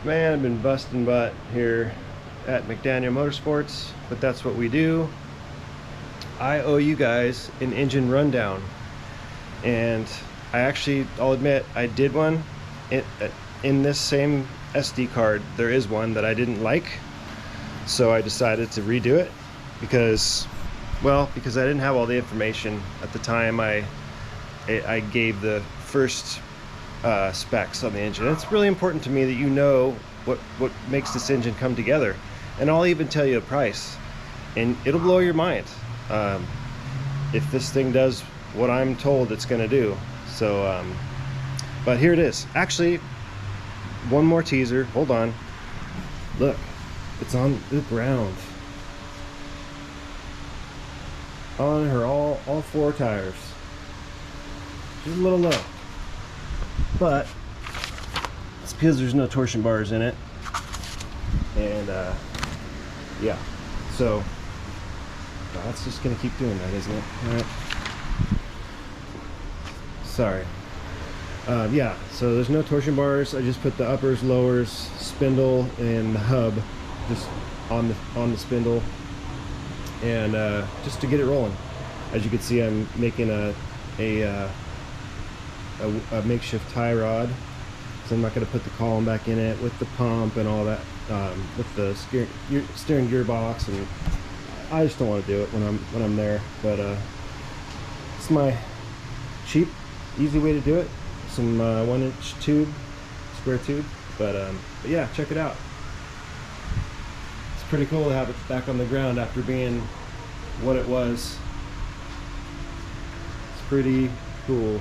Man, I've been busting butt here at McDaniel Motorsports, but that's what we do. I owe you guys an engine rundown, and I'll admit, I did one in this same SD card. There is one that I didn't like, so I decided to redo it because I didn't have all the information at the time. I gave the first specs on the engine. It's really important to me that you know what makes this engine come together, and I'll even tell you a price, and it'll blow your mind if this thing does what I'm told it's gonna do. So but here it is. Actually, one more teaser. Hold on. Look, it's on the ground on her all four tires. Just a little low, but it's because there's no torsion bars in it. And yeah, so that's just gonna keep doing that, isn't it? All right. Sorry. Yeah, so there's no torsion bars. I just put the uppers, lowers, spindle, and the hub just on the spindle, and just to get it rolling. As you can see, I'm making a makeshift tie rod, so I'm not going to put the column back in it with the pump and all that, with the steering gearbox, and I just don't want to do it when I'm there. But it's my cheap, easy way to do it. Some 1-inch tube, square tube, but yeah, check it out. It's pretty cool to have it back on the ground after being what it was. It's pretty cool.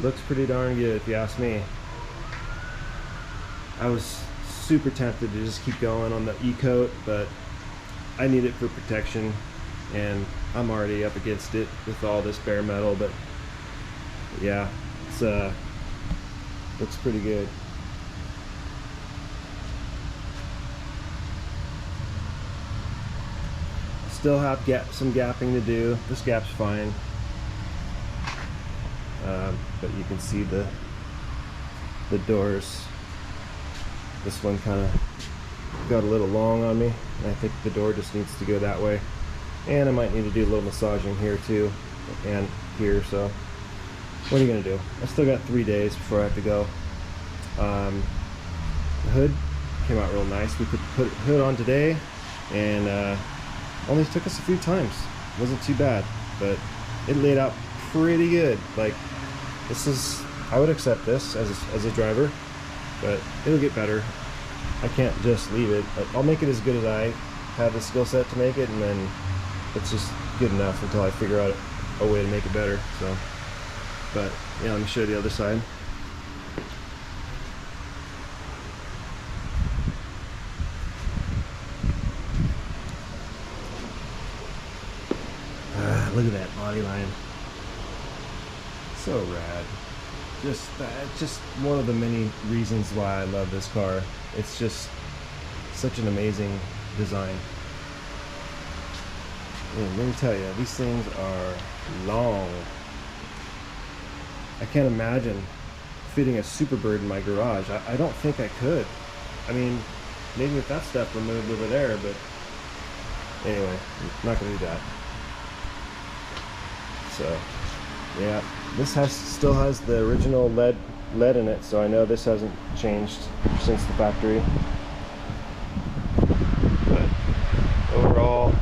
Looks pretty darn good if you ask me. I was super tempted to just keep going on the E-coat, but I need it for protection, and I'm already up against it with all this bare metal. But yeah, it's looks pretty good. Still have some gapping to do. This gap's fine, but you can see the doors. This one kind of got a little long on me, and I think the door just needs to go that way. And I might need to do a little massaging here too, and here. So what are you gonna do? I still got 3 days before I have to go. The hood came out real nice. We put the hood on today, and only took us a few times. Wasn't too bad, but it laid out pretty good. Like, I would accept this as a driver, but it'll get better. I can't just leave it. I'll make it as good as I have the skill set to make it, and then it's just good enough until I figure out a way to make it better. So, but yeah, let me show you the other side. Look at that body line. So rad. Just one of the many reasons why I love this car. It's just such an amazing design. And let me tell you, these things are long. I can't imagine fitting a Superbird in my garage. I don't think I could. I mean, maybe with that stuff removed over there, but anyway, I'm not gonna do that. So yeah, this still has the original lead in it, so I know this hasn't changed since the factory. But overall,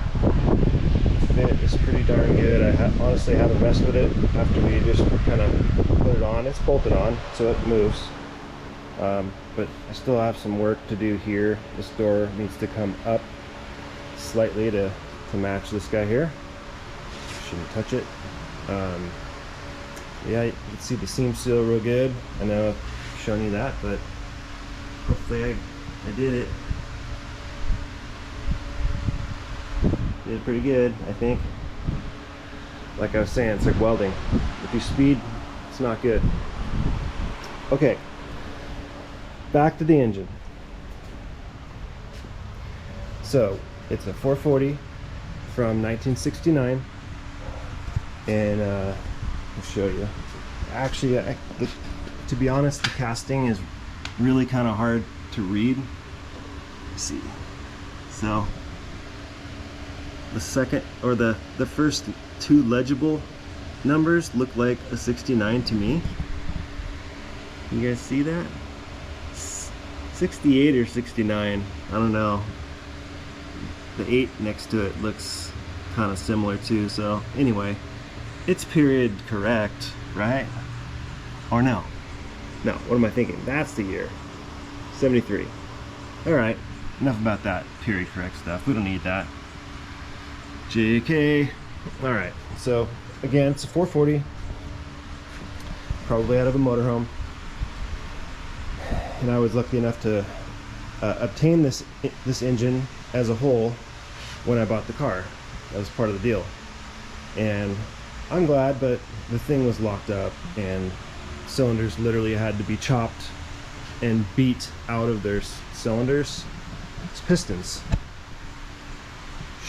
the fit is pretty darn good. I honestly haven't messed with it after we just kind of put it on. It's bolted on, so it moves. But I still have some work to do here. This door needs to come up slightly to match this guy here. Shouldn't touch it. Yeah, you can see the seam seal real good. I know I've shown you that, but hopefully I did it. Did pretty good, I think. Like I was saying, it's like welding. If you speed, it's not good. Okay, back to the engine. So it's a 440 from 1969. And I'll show you. Actually, to be honest, the casting is really kind of hard to read. Let's see. So the second, or the first two legible numbers look like a 69 to me. You guys see that? 68 or 69, I don't know. The 8 next to it looks kind of similar too. So anyway, it's period correct, right? Or no? No, what am I thinking? That's the year. 73. All right, enough about that period correct stuff. We don't need that. JK. All right, so again, it's a 440, probably out of a motorhome. And I was lucky enough to obtain this engine as a whole when I bought the car. That was part of the deal. And I'm glad, but the thing was locked up and cylinders literally had to be chopped and beat out of their cylinders. It's pistons.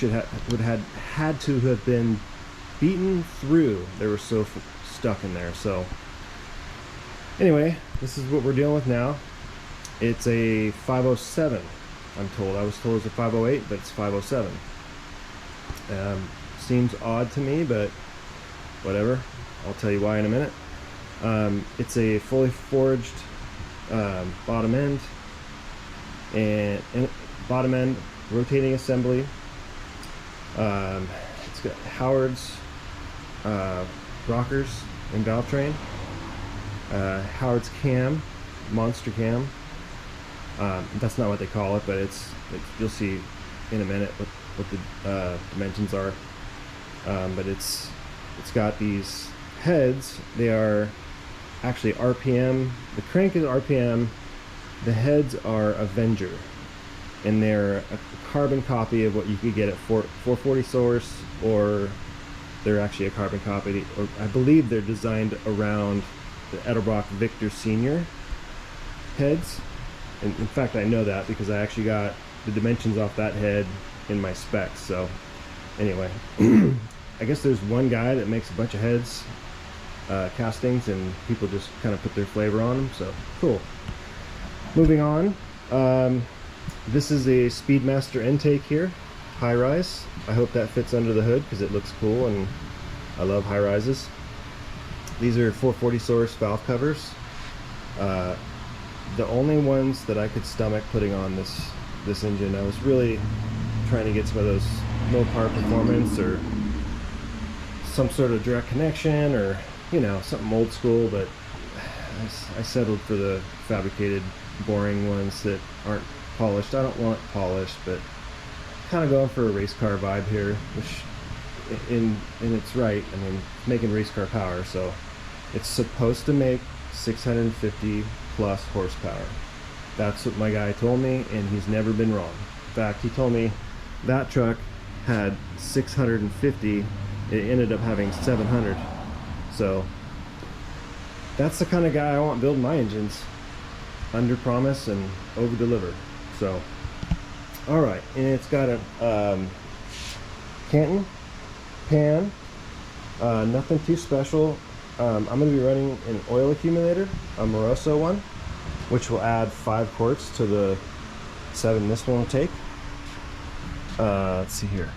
Would had to have been beaten through. They were so stuck in there. So anyway, this is what we're dealing with now. It's a 507, I'm told. I was told it's a 508, but it's 507. Seems odd to me, but whatever. I'll tell you why in a minute. It's a fully forged bottom end and bottom end rotating assembly. It's got Howard's rockers and valve train, Howard's cam, monster cam. That's not what they call it, but it's you'll see in a minute what the dimensions are. But it's got these heads. They are actually RPM. The crank is RPM. The heads are Avenger, and they're a carbon copy of what you could get at 440 Source, or they're actually a carbon copy, or I believe they're designed around the Edelbrock Victor Senior heads. And in fact, I know that because I actually got the dimensions off that head in my specs. So anyway, I guess there's one guy that makes a bunch of heads castings, and people just kind of put their flavor on them. So cool. Moving on. This is a Speedmaster intake here, high rise. I hope that fits under the hood because it looks cool, and I love high rises. These are 440 Source valve covers. The only ones that I could stomach putting on this engine. I was really trying to get some of those low power performance or some sort of direct connection, or you know, something old school, but I settled for the fabricated boring ones that aren't polished. I don't want polished, but kind of going for a race car vibe here, which in it's right. I mean, making race car power, so it's supposed to make 650 plus horsepower. That's what my guy told me, and he's never been wrong. In fact, he told me that truck had 650. It ended up having 700. So that's the kind of guy I want building my engines. Under promise and over deliver. So all right, and it's got a Canton pan, nothing too special. I'm going to be running an oil accumulator, a Moroso one, which will add 5 quarts to the 7 this one will take. Let's see here.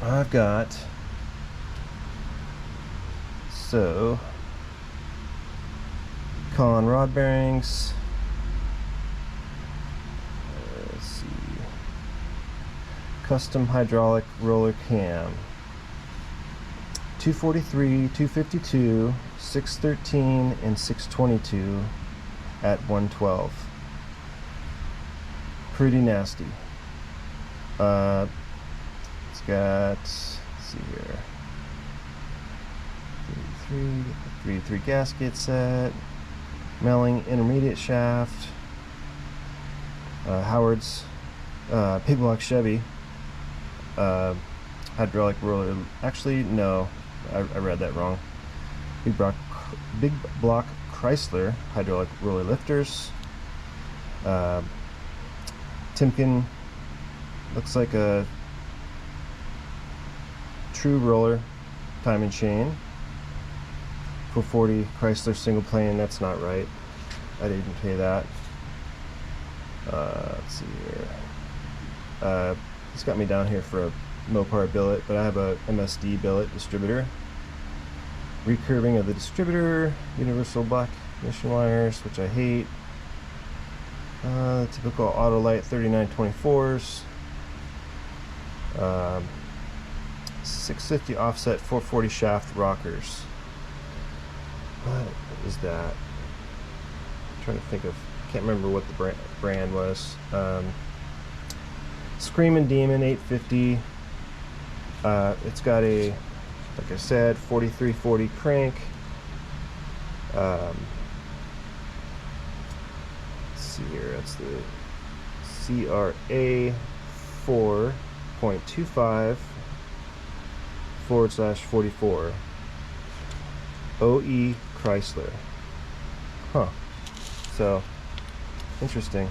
I've got, so Con rod bearings. Let's see. Custom hydraulic roller cam. 243, 252, 613, and 622 at 112. Pretty nasty. It's got, let's see here, 33 gasket set, Melling intermediate shaft, Howard's pig block Chevy, hydraulic roller, actually no, I read that wrong. Big block Chrysler hydraulic roller lifters. Timken, looks like a true roller timing chain. 440 Chrysler single plane, that's not right. I didn't pay that. Let's see here. It's got me down here for a Mopar billet, but I have a MSD billet distributor. Recurving of the distributor, universal black mission wires, which I hate. Typical Autolite 3924s. 650 offset 440 shaft rockers. What is that? I'm trying to think of, can't remember what the brand was. Screamin' Demon 850. It's got a, like I said, 4340 crank. Let's see here, that's the CRA 4.25/44 OE Chrysler. Huh. So, interesting.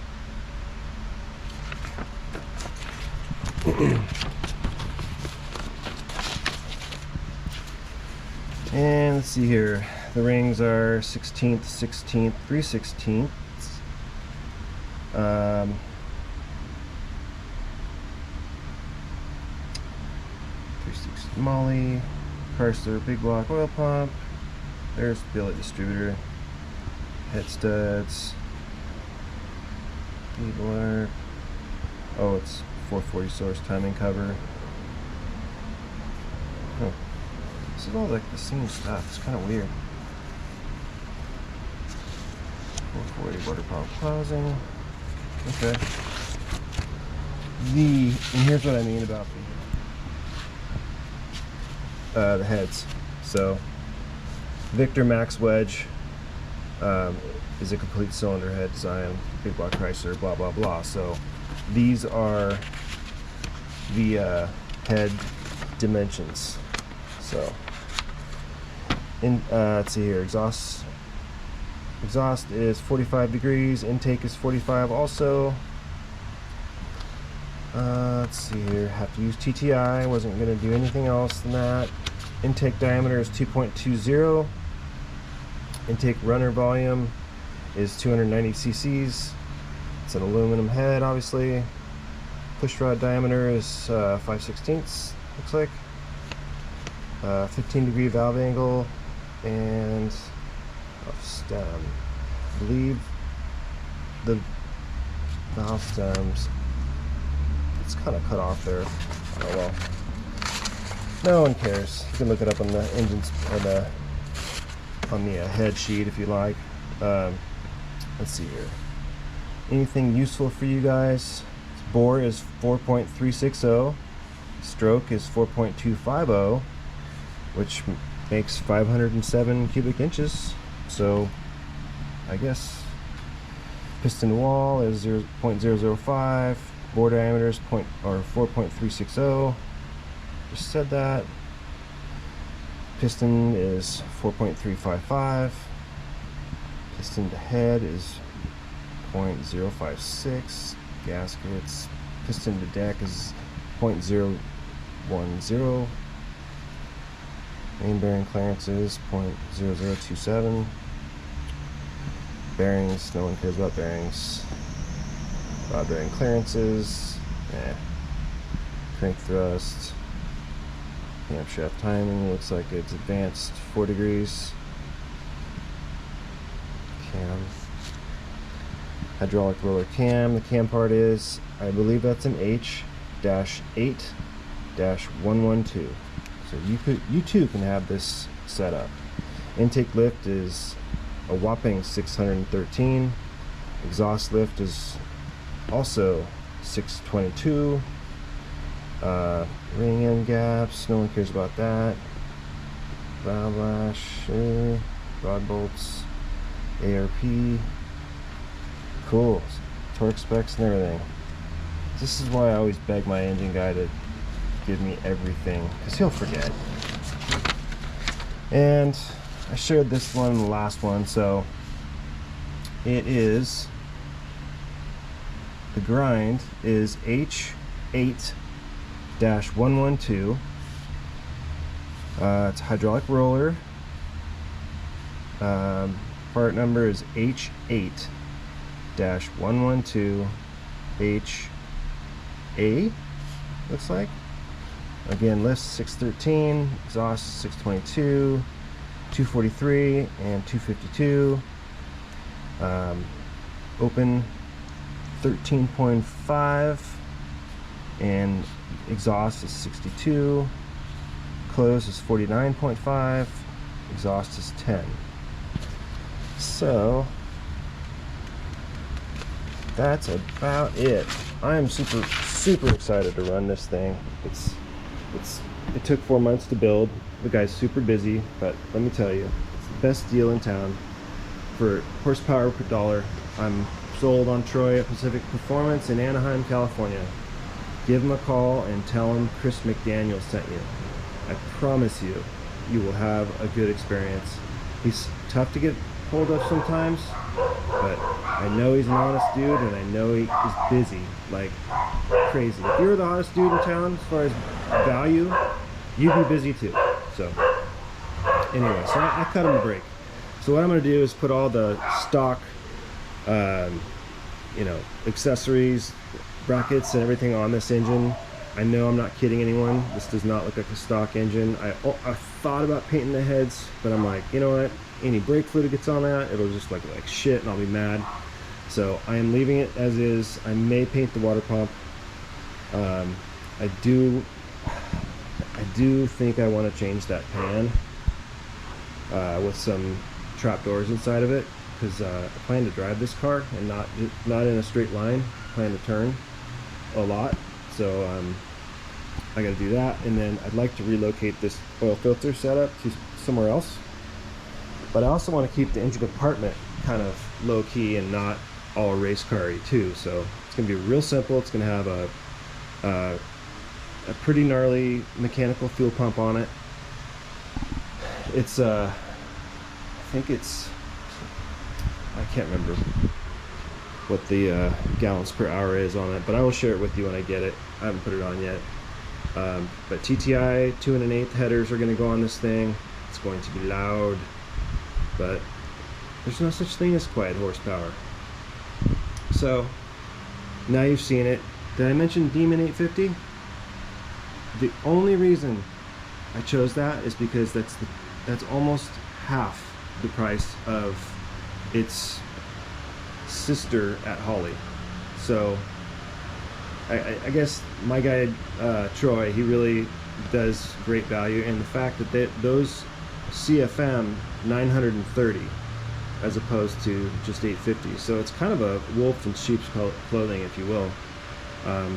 And let's see here. The rings are 16th, 16th, 3/16. 3/16 Molly, Chrysler big block oil pump. There's the billet distributor. Head studs. Bodywork. Oh, it's 440 source timing cover. Huh. This is all like the same stuff. It's kind of weird. 440 water pump housing. Okay. And here's what I mean about the heads. So, Victor Max Wedge is a complete cylinder head design, big block Chrysler, blah blah blah. So, these are the head dimensions. So, let's see here. Exhaust is 45 degrees. Intake is 45 also. Let's see here. Have to use TTI. Wasn't going to do anything else than that. Intake diameter is 2.20. Intake runner volume is 290 cc's. It's an aluminum head, obviously. Push rod diameter is 5/16, looks like. 15-degree valve angle, and off stem. I believe the valve stems, it's kind of cut off there. Oh well. No one cares. You can look it up on the engines or on the head sheet if you like. Let's see here. Anything useful for you guys? Bore is 4.360. Stroke is 4.250, which makes 507 cubic inches. So I guess piston wall is 0.005. Bore diameter is 4.360. Just said that. Piston is 4.355. Piston to head is 0.056. Gaskets. Piston to deck is 0.010. Main bearing clearances 0.0027. Bearings, no one cares about bearings. Rod bearing clearances, crank thrust. Camshaft timing looks like it's advanced 4 degrees. Cam. Hydraulic roller cam. The cam part is, I believe that's an H-8-112. So you too can have this set up. Intake lift is a whopping 613. Exhaust lift is also 622. Ring end gaps, no one cares about that. Valve lash, rod bolts, ARP. Cool. Torque specs and everything. This is why I always beg my engine guy to give me everything, because he'll forget. And I shared this one in the last one, so it is, the grind is H-8-112. It's a hydraulic roller. Part number is H8-112HA, looks like. Again, list 613, exhaust 622, 243, and 252. Open 13.5, and exhaust is 62. Close is 49.5. Exhaust is 10. So that's about it. I am super excited to run this thing. It took 4 months to build. The guy's super busy, but let me tell you, it's the best deal in town for horsepower per dollar. I'm sold on Troy at Pacific Performance in Anaheim, California. Give him a call and tell him Chris McDaniel sent you. I promise you, you will have a good experience. He's tough to get hold of sometimes, but I know he's an honest dude, and I know he is busy like crazy. If you're the hottest dude in town as far as value, you'd be busy too. So anyway, so I cut him a break. So what I'm going to do is put all the stock accessories, brackets, and everything on this engine. I know I'm not kidding anyone. This does not look like a stock engine. I thought about painting the heads, but I'm like, you know what? Any brake fluid gets on that, it'll just look like shit, and I'll be mad. So I am leaving it as is. I may paint the water pump. I do think I want to change that pan with some trapdoors inside of it, because I plan to drive this car and not in a straight line. I plan to turn a lot, so I got to do that. And then I'd like to relocate this oil filter setup to somewhere else, but I also want to keep the engine compartment kind of low key and not all race car-y too. So it's gonna be real simple. It's gonna have a pretty gnarly mechanical fuel pump on it. It's I think it's, I can't remember what the gallons per hour is on it, but I will share it with you when I get it. I haven't put it on yet. But TTI 2 1/8 headers are going to go on this thing. It's going to be loud, but there's no such thing as quiet horsepower. So now you've seen it. Did I mention Demon 850? The only reason I chose that is because that's almost half the price of its sister at Holly. So I guess my guy Troy, he really does great value, and the fact that those CFM 930 as opposed to just 850, so it's kind of a wolf in sheep's clothing, if you will. I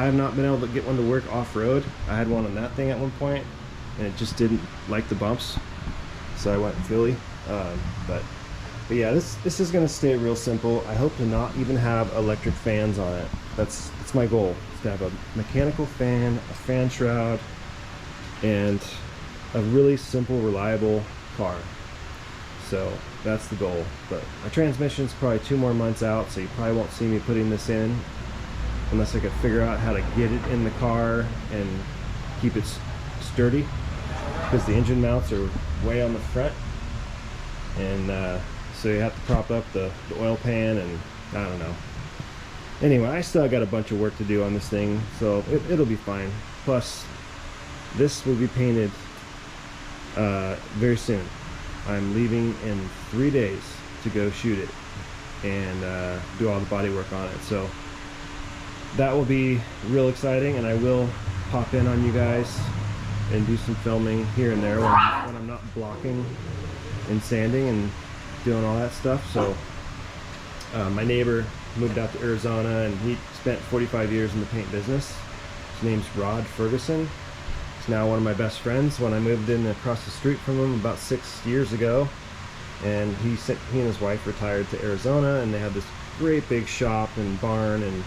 have not been able to get one to work off-road. I had one on that thing at one point, and it just didn't like the bumps, so I went Philly. But yeah, this is going to stay real simple. I hope to not even have electric fans on it. That's my goal, is to have a mechanical fan, a fan shroud, and a really simple, reliable car. So that's the goal. But my transmission's probably 2 more months out, so you probably won't see me putting this in unless I could figure out how to get it in the car and keep it sturdy, because the engine mounts are way on the front, and so you have to prop up the oil pan, and I don't know. Anyway, I still got a bunch of work to do on this thing, so it'll be fine. Plus, this will be painted very soon. I'm leaving in 3 days to go shoot it and do all the body work on it. So that will be real exciting, and I will pop in on you guys and do some filming here and there when I'm not blocking and sanding and doing all that stuff. So my neighbor moved out to Arizona, and he spent 45 years in the paint business. His name's Rod Ferguson. He's now one of my best friends. When I moved in across the street from him about 6 years ago, and he and his wife retired to Arizona, and they had this great big shop and barn and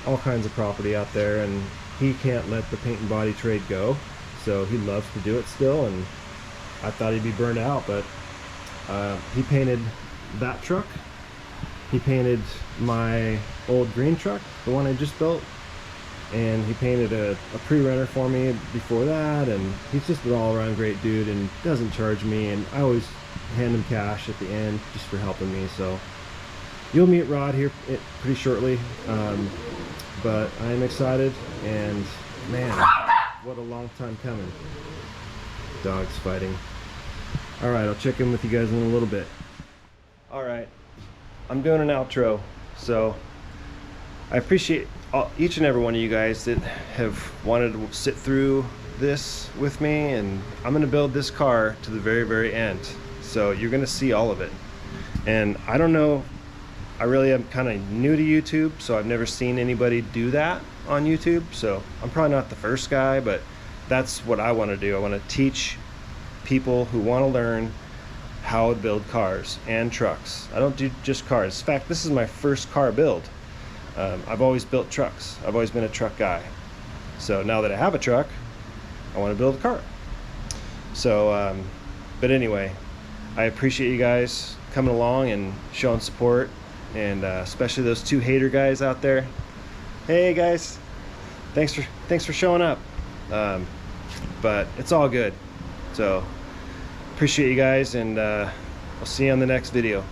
all kinds of property out there, and he can't let the paint and body trade go, so he loves to do it still. And I thought he'd be burned out, but he painted that truck. He painted my old green truck, the one I just built, and he painted a pre-runner for me before that. And he's just an all-around great dude and doesn't charge me, and I always hand him cash at the end just for helping me. So you'll meet Rod here pretty shortly, but I'm excited, and man, what a long time coming. Dogs fighting. All right, I'll check in with you guys in a little bit. All right, I'm doing an outro, so I appreciate each and every one of you guys that have wanted to sit through this with me, and I'm gonna build this car to the very, very end. So you're gonna see all of it. And I don't know, I really am kind of new to YouTube, so I've never seen anybody do that on YouTube. So I'm probably not the first guy, but that's what I want to do. I want to teach people who want to learn how to build cars and trucks. I don't do just cars. In fact, this is my first car build. I've always built trucks. I've always been a truck guy. So now that I have a truck, I want to build a car. So, but anyway, I appreciate you guys coming along and showing support, and especially those two hater guys out there. Hey guys, thanks for showing up. But it's all good. So appreciate you guys, and I'll see you on the next video.